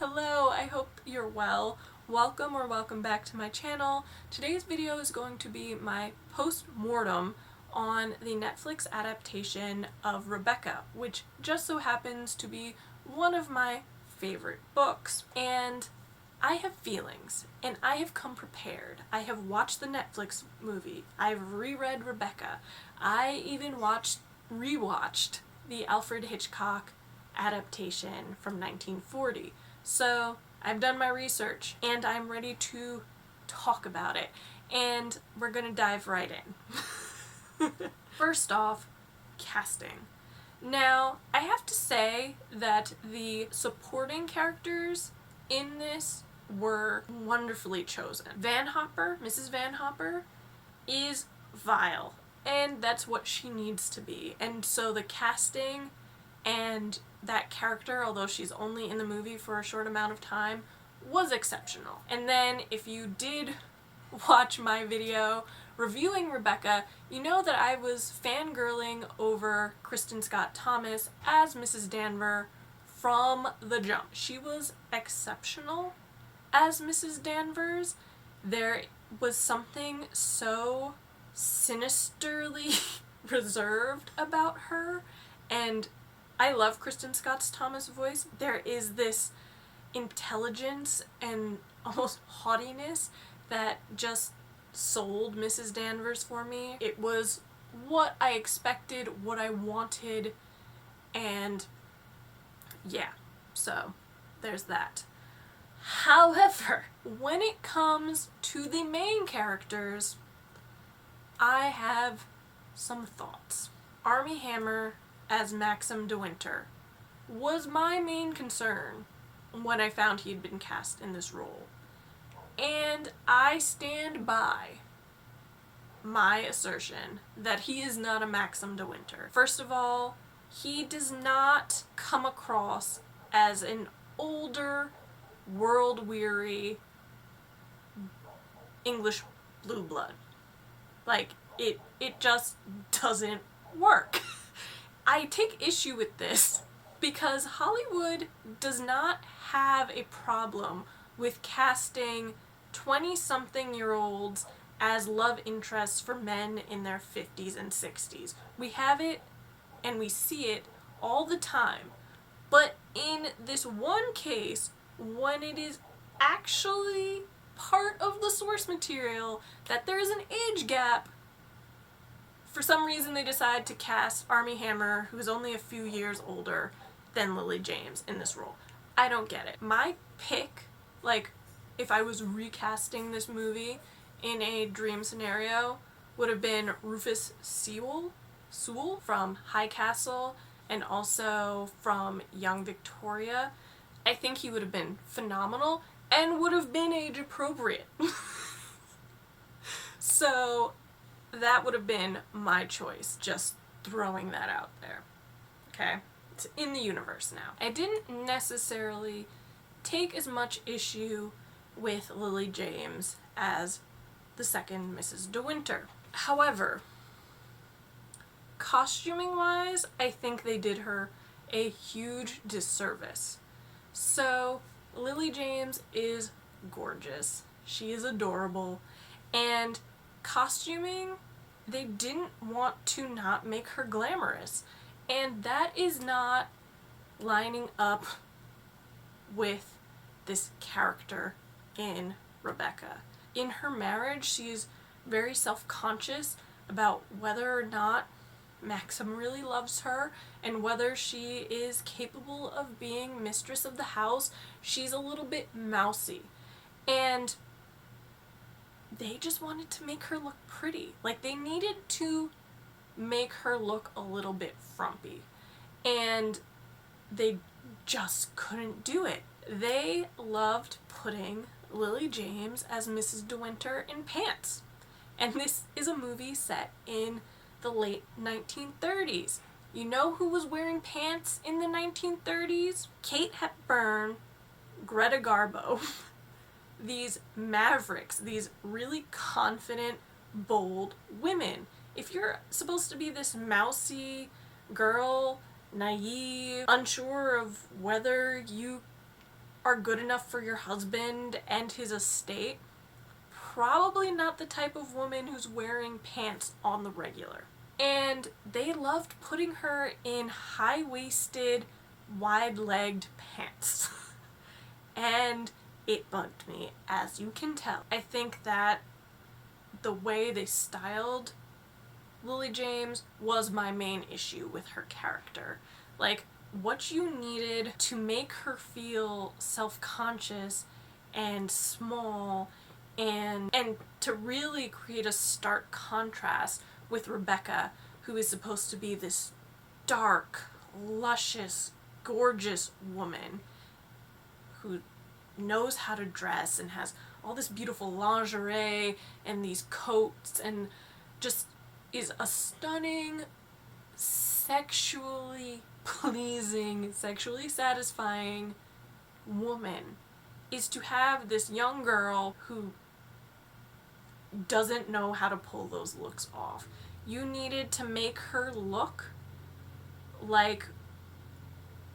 Hello, I hope you're well. Welcome or welcome back to my channel. Today's video is going to be my post-mortem on the Netflix adaptation of Rebecca, which just so happens to be one of my favorite books. And I have feelings, and I have come prepared. I have watched the Netflix movie. I've reread Rebecca. I even rewatched the Alfred Hitchcock adaptation from 1940. So I've done my research and I'm ready to talk about it, and we're gonna dive right in. First off, casting. Now, I have to say that the supporting characters in this were wonderfully chosen. Mrs. Van Hopper, is vile, and that's what she needs to be. And so the casting and that character, although she's only in the movie for a short amount of time, was exceptional. And then if you did watch my video reviewing Rebecca, you know that I was fangirling over Kristen Scott Thomas as Mrs. Danvers from the jump. She was exceptional as Mrs. Danvers. There was something so sinisterly reserved about her, and I love Kristen Scott Thomas' voice. There is this intelligence and almost haughtiness that just sold Mrs. Danvers for me. It was what I expected, what I wanted, and yeah, so there's that. However, when it comes to the main characters, I have some thoughts. Armie Hammer as Maxim de Winter was my main concern when I found he had been cast in this role. And I stand by my assertion that he is not a Maxim de Winter. First of all, he does not come across as an older, world-weary English blue blood. Like, it just doesn't work. I take issue with this because Hollywood does not have a problem with casting 20-something-year-olds as love interests for men in their 50s and 60s. We have it and we see it all the time. But in this one case, when it is actually part of the source material that there is an age gap, for some reason they decide to cast Armie Hammer, who is only a few years older than Lily James, in this role. I don't get it. My pick, like, if I was recasting this movie in a dream scenario, would have been Rufus Sewell from High Castle and also from Young Victoria. I think he would have been phenomenal and would have been age appropriate. So that would have been my choice, just throwing that out there. Okay? It's in the universe now. I didn't necessarily take as much issue with Lily James as the second Mrs. De Winter. However, costuming-wise, I think they did her a huge disservice. So, Lily James is gorgeous. She is adorable. And costuming, they didn't want to not make her glamorous. And that is not lining up with this character in Rebecca. In her marriage, she's very self-conscious about whether or not Maxim really loves her and whether she is capable of being mistress of the house. She's a little bit mousy. And they just wanted to make her look pretty. Like, they needed to make her look a little bit frumpy. And they just couldn't do it. They loved putting Lily James as Mrs. De Winter in pants. And this is a movie set in the late 1930s. You know who was wearing pants in the 1930s? Kate Hepburn, Greta Garbo. These mavericks, these really confident, bold women. If you're supposed to be this mousy girl, naive, unsure of whether you are good enough for your husband and his estate, probably not the type of woman who's wearing pants on the regular. And they loved putting her in high-waisted, wide-legged pants. And it bugged me, as you can tell. I think that the way they styled Lily James was my main issue with her character. Like, what you needed to make her feel self-conscious and small and to really create a stark contrast with Rebecca, who is supposed to be this dark, luscious, gorgeous woman who knows how to dress and has all this beautiful lingerie and these coats and just is a stunning, sexually pleasing, sexually satisfying woman, is to have this young girl who doesn't know how to pull those looks off. You needed to make her look like,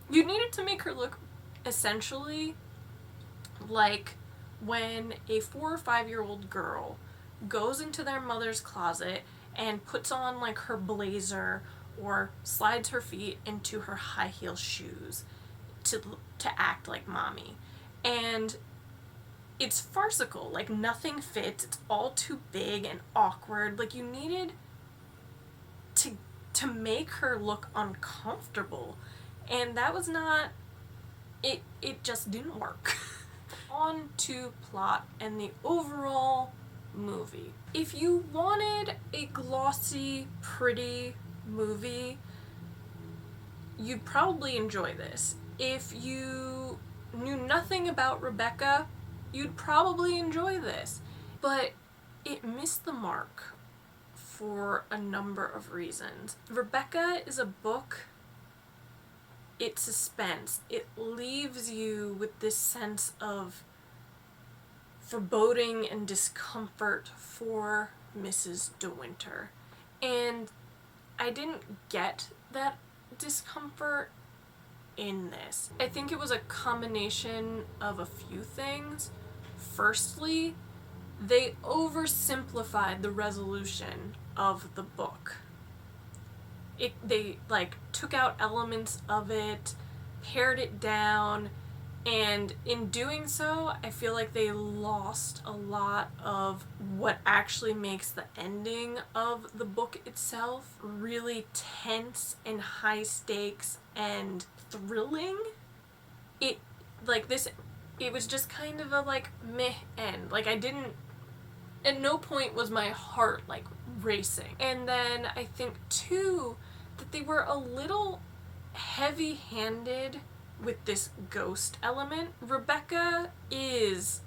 you needed to make her look essentially like when a 4 or 5-year-old girl goes into their mother's closet and puts on like her blazer or slides her feet into her high heel shoes to act like mommy. And it's farcical, like nothing fits, it's all too big and awkward. Like, you needed to make her look uncomfortable, and that was not it. It just didn't work. On to plot and the overall movie. If you wanted a glossy, pretty movie, you'd probably enjoy this. If you knew nothing about Rebecca, you'd probably enjoy this. But it missed the mark for a number of reasons. Rebecca is a book, it's suspense. It leaves you with this sense of foreboding and discomfort for Mrs. De Winter. And I didn't get that discomfort in this. I think it was a combination of a few things. Firstly, they oversimplified the resolution of the book. They like took out elements of it, pared it down, and in doing so, I feel like they lost a lot of what actually makes the ending of the book itself really tense and high stakes and thrilling. It was just kind of a like meh end. Like, I didn't, at no point was my heart like racing. And then I think too that they were a little heavy-handed with this ghost element. Rebecca is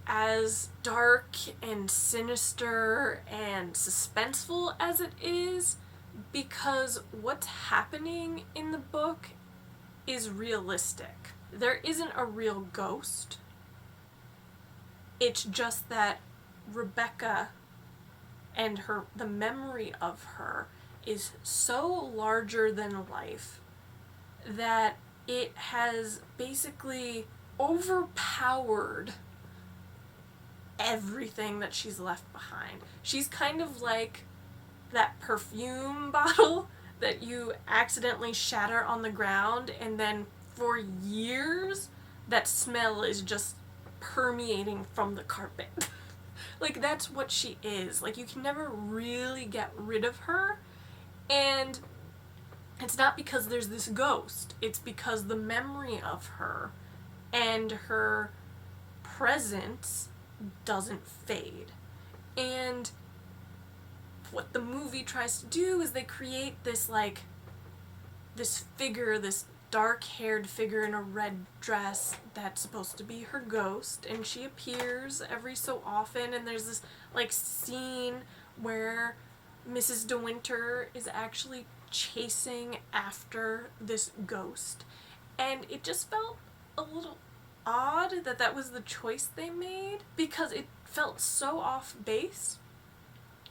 as dark and sinister and suspenseful as it is because what's happening in the book is realistic. There isn't a real ghost. It's just that Rebecca and the memory of her is so larger than life that it has basically overpowered everything that she's left behind. She's kind of like that perfume bottle that you accidentally shatter on the ground, and then for years that smell is just permeating from the carpet. Like, that's what she is. Like, you can never really get rid of her, and it's not because there's this ghost. It's because the memory of her and her presence doesn't fade. And what the movie tries to do is they create this, like, this figure, this dark-haired figure in a red dress that's supposed to be her ghost, and she appears every so often, and there's this, like, scene where Mrs. De Winter is actually chasing after this ghost, and it just felt a little odd that that was the choice they made, because it felt so off base.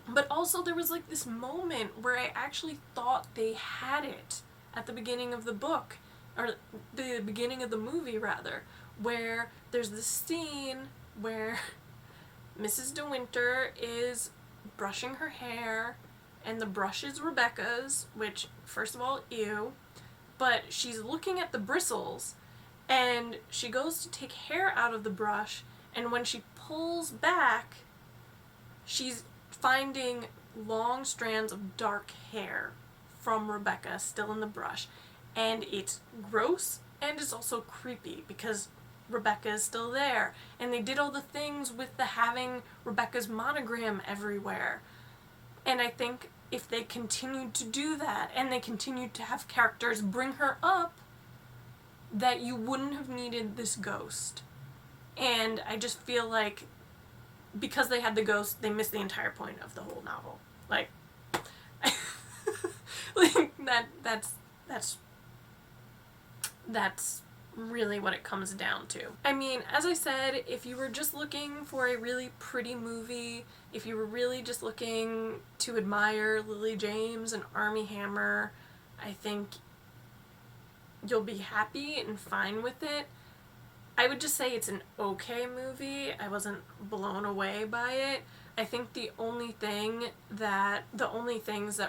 But also there was like this moment where I actually thought they had it at the beginning of the book, or the beginning of the movie rather, where there's this scene where Mrs. De Winter is brushing her hair, and the brush is Rebecca's, which, first of all, ew, but she's looking at the bristles, and she goes to take hair out of the brush, and when she pulls back, she's finding long strands of dark hair from Rebecca still in the brush, and it's gross, and it's also creepy, because Rebecca is still there, and they did all the things with the having Rebecca's monogram everywhere, and I think if they continued to do that, and they continued to have characters bring her up, that you wouldn't have needed this ghost. And I just feel like because they had the ghost, they missed the entire point of the whole novel. Like, like that's really what it comes down to. I mean, as I said, if you were just looking for a really pretty movie, if you were really just looking to admire Lily James and Armie Hammer, I think you'll be happy and fine with it. I would just say it's an okay movie. I wasn't blown away by it. I think the only things that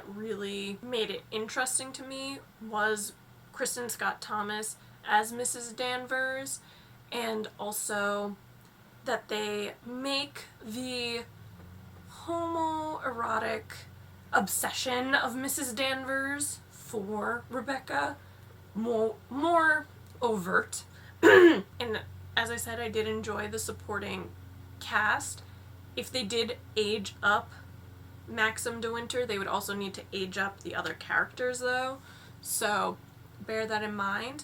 really made it interesting to me was Kristen Scott Thomas as Mrs. Danvers, and also that they make the homoerotic obsession of Mrs. Danvers for Rebecca more overt. And as I said, I did enjoy the supporting cast. If they did age up Maxim De Winter, they would also need to age up the other characters though, so bear that in mind.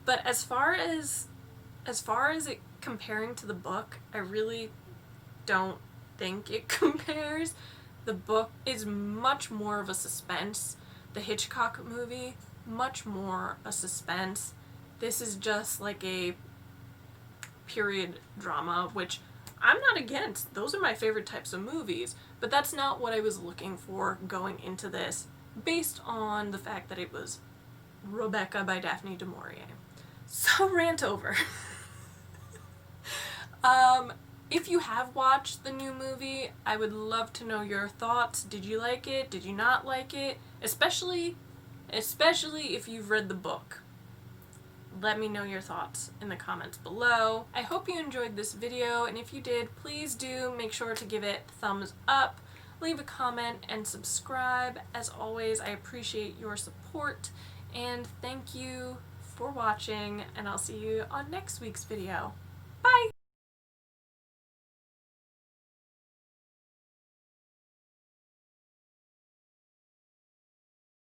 But as far as it comparing to the book, I really don't think it compares. The book is much more of a suspense. The Hitchcock movie, much more a suspense. This is just like a period drama, which I'm not against. Those are my favorite types of movies, but that's not what I was looking for going into this, based on the fact that it was Rebecca by Daphne du Maurier. So, rant over. If you have watched the new movie, I would love to know your thoughts. Did you like it? Did you not like it? Especially if you've read the book. Let me know your thoughts in the comments below. I hope you enjoyed this video, and if you did, please do make sure to give it a thumbs up, leave a comment, and subscribe. As always, I appreciate your support, and thank you for watching, and I'll see you on next week's video.